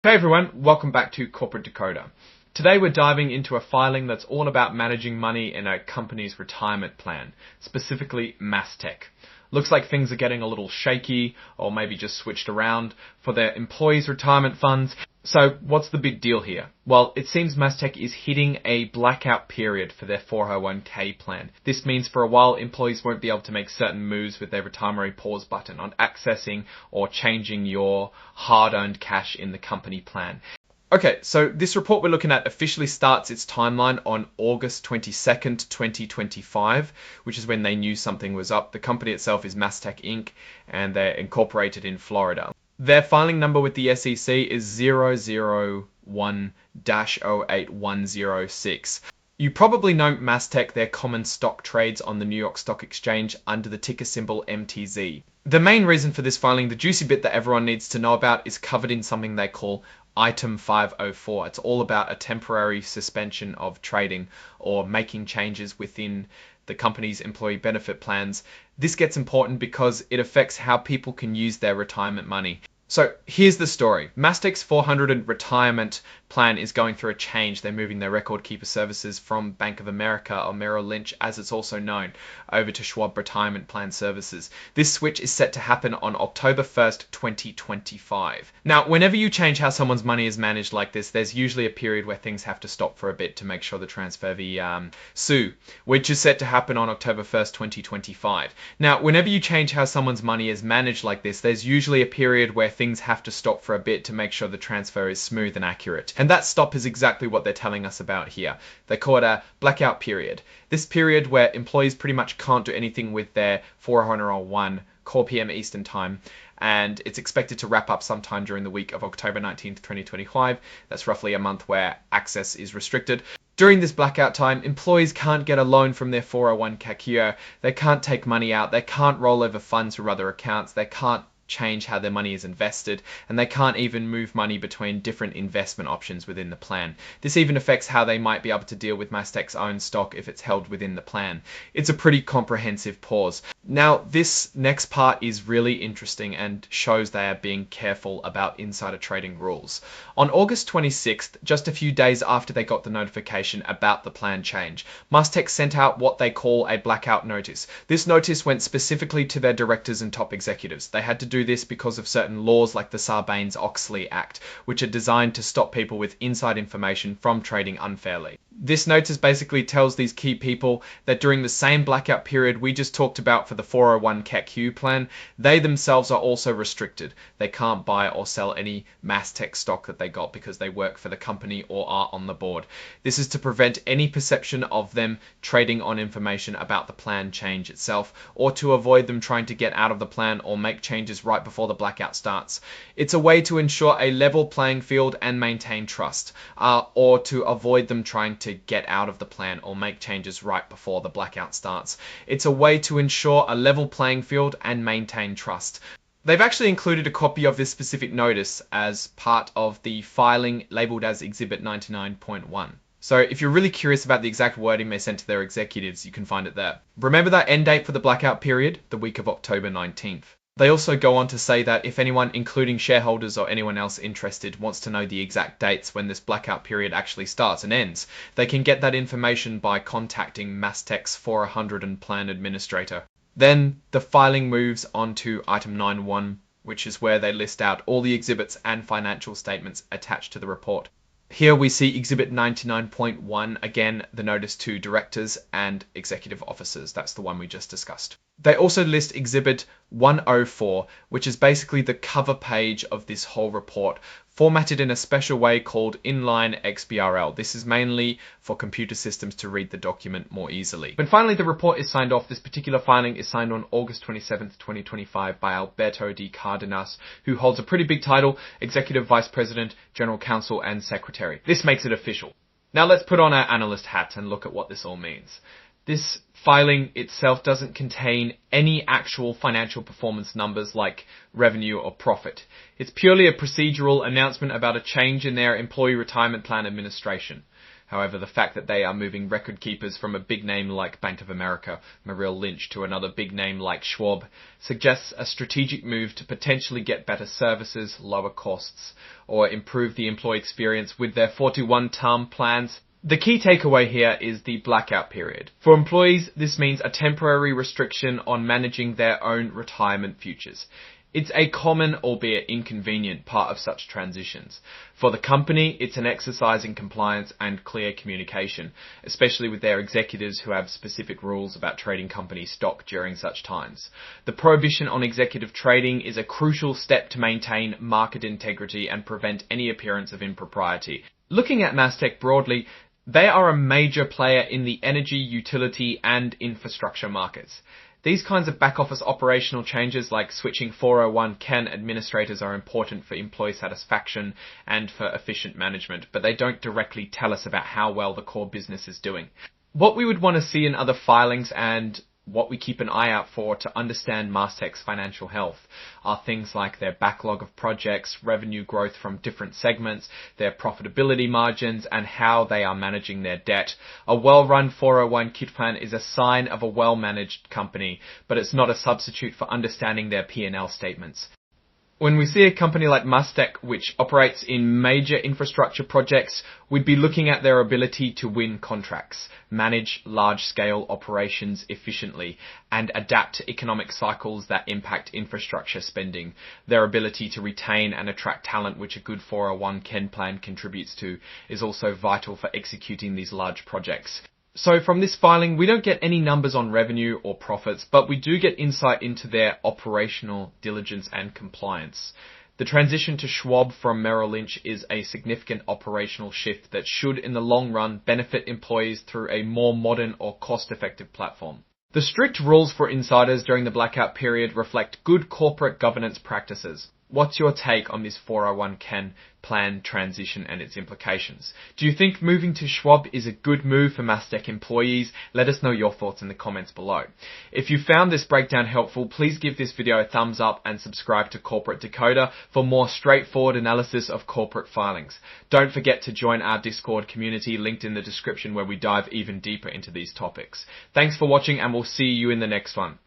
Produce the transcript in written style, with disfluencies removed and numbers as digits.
Hey everyone, welcome back to Corporate Decoder. Today we're diving into a filing that's all about managing money in a company's retirement plan, specifically MasTec. Looks like things are getting a little shaky, or maybe just switched around for their employees' retirement funds. So what's the big deal here? Well, it seems MasTec is hitting a blackout period for their 401k plan. This means for a while employees won't be able to make certain moves with their retirement pause button on accessing or changing your hard-earned cash in the company plan. Okay, so this report we're looking at officially starts its timeline on August 22nd, 2025, which is when they knew something was up. The company itself is MasTec Inc. and they're incorporated in Florida. Their filing number with the SEC is 001-08106. You probably know MasTec, their common stock trades on the New York Stock Exchange under the ticker symbol MTZ. The main reason for this filing, the juicy bit that everyone needs to know about, is covered in something they call Item 504. It's all about a temporary suspension of trading or making changes within the company's employee benefit plans. This gets important because it affects how people can use their retirement money. So here's the story. MasTec's 400 retirement plan is going through a change. They're moving their record keeper services from Bank of America, or Merrill Lynch as it's also known, over to Schwab Retirement Plan Services. This switch is set to happen on October 1st, 2025. Now, whenever you change how someone's money is managed like this, there's usually a period where things have to stop for a bit to make sure the transfer SUE, which is set to happen on October 1st, 2025. Now, whenever you change how someone's money is managed like this, there's usually a period where things have to stop for a bit to make sure the transfer is smooth and accurate. And that stop is exactly what they're telling us about here. They call it a blackout period. This period where employees pretty much can't do anything with their 401 core PM Eastern time, and it's expected to wrap up sometime during the week of October 19th, 2025. That's roughly a month where access is restricted. During this blackout time, employees can't get a loan from their 401k. They can't take money out. They can't roll over funds from other accounts. They can't change how their money is invested, and they can't even move money between different investment options within the plan. This even affects how they might be able to deal with MasTec's own stock if it's held within the plan. It's a pretty comprehensive pause. Now, this next part is really interesting and shows they are being careful about insider trading rules. On August 26th, just a few days after they got the notification about the plan change, MasTec sent out what they call a blackout notice. This notice went specifically to their directors and top executives. They had to do this because of certain laws like the Sarbanes-Oxley Act, which are designed to stop people with inside information from trading unfairly. This notice basically tells these key people that during the same blackout period we just talked about for the 401k plan, they themselves are also restricted. They can't buy or sell any MasTec stock that they got because they work for the company or are on the board. This is to prevent any perception of them trading on information about the plan change itself, or to avoid them trying to get out of the plan or make changes right before the blackout starts. It's a way to ensure a level playing field and maintain trust, or to avoid them trying to get out of the plan or make changes right before the blackout starts. It's a way to ensure a level playing field and maintain trust. They've actually included a copy of this specific notice as part of the filing labeled as Exhibit 99.1. So if you're really curious about the exact wording they sent to their executives, you can find it there. Remember that end date for the blackout period? The week of October 19th. They also go on to say that if anyone, including shareholders or anyone else interested, wants to know the exact dates when this blackout period actually starts and ends, they can get that information by contacting MasTec's 400 plan administrator. Then the filing moves on to Item 9.1, which is where they list out all the exhibits and financial statements attached to the report. Here we see Exhibit 99.1, again, the notice to directors and executive officers. That's the one we just discussed. They also list Exhibit 104, which is basically the cover page of this whole report, formatted in a special way called inline XBRL. This is mainly for computer systems to read the document more easily. When finally the report is signed off, this particular filing is signed on August 27th, 2025 by Alberto D. Cardenas, who holds a pretty big title, Executive Vice President, General Counsel, and Secretary. This makes it official. Now let's put on our analyst hat and look at what this all means. This filing itself doesn't contain any actual financial performance numbers like revenue or profit. It's purely a procedural announcement about a change in their employee retirement plan administration. However, the fact that they are moving record keepers from a big name like Bank of America, Merrill Lynch, to another big name like Schwab suggests a strategic move to potentially get better services, lower costs, or improve the employee experience with their 4-to-1 term plans. The key takeaway here is the blackout period. For employees, this means a temporary restriction on managing their own retirement futures. It's a common, albeit inconvenient, part of such transitions. For the company, it's an exercise in compliance and clear communication, especially with their executives who have specific rules about trading company stock during such times. The prohibition on executive trading is a crucial step to maintain market integrity and prevent any appearance of impropriety. Looking at MasTec broadly, they are a major player in the energy, utility, and infrastructure markets. These kinds of back-office operational changes like switching 401(k) administrators are important for employee satisfaction and for efficient management, but they don't directly tell us about how well the core business is doing. What we would want to see in other filings and what we keep an eye out for to understand MasTec's financial health are things like their backlog of projects, revenue growth from different segments, their profitability margins, and how they are managing their debt. A well-run 401(k) plan is a sign of a well-managed company, but it's not a substitute for understanding their P&L statements. When we see a company like MasTec, which operates in major infrastructure projects, we'd be looking at their ability to win contracts, manage large-scale operations efficiently, and adapt to economic cycles that impact infrastructure spending. Their ability to retain and attract talent, which a good 401(k) plan contributes to, is also vital for executing these large projects. So from this filing, we don't get any numbers on revenue or profits, but we do get insight into their operational diligence and compliance. The transition to Schwab from Merrill Lynch is a significant operational shift that should, in the long run, benefit employees through a more modern or cost-effective platform. The strict rules for insiders during the blackout period reflect good corporate governance practices. What's your take on this 401(k) plan transition and its implications? Do you think moving to Schwab is a good move for MasTec employees? Let us know your thoughts in the comments below. If you found this breakdown helpful, please give this video a thumbs up and subscribe to Corporate Decoder for more straightforward analysis of corporate filings. Don't forget to join our Discord community linked in the description where we dive even deeper into these topics. Thanks for watching and we'll see you in the next one.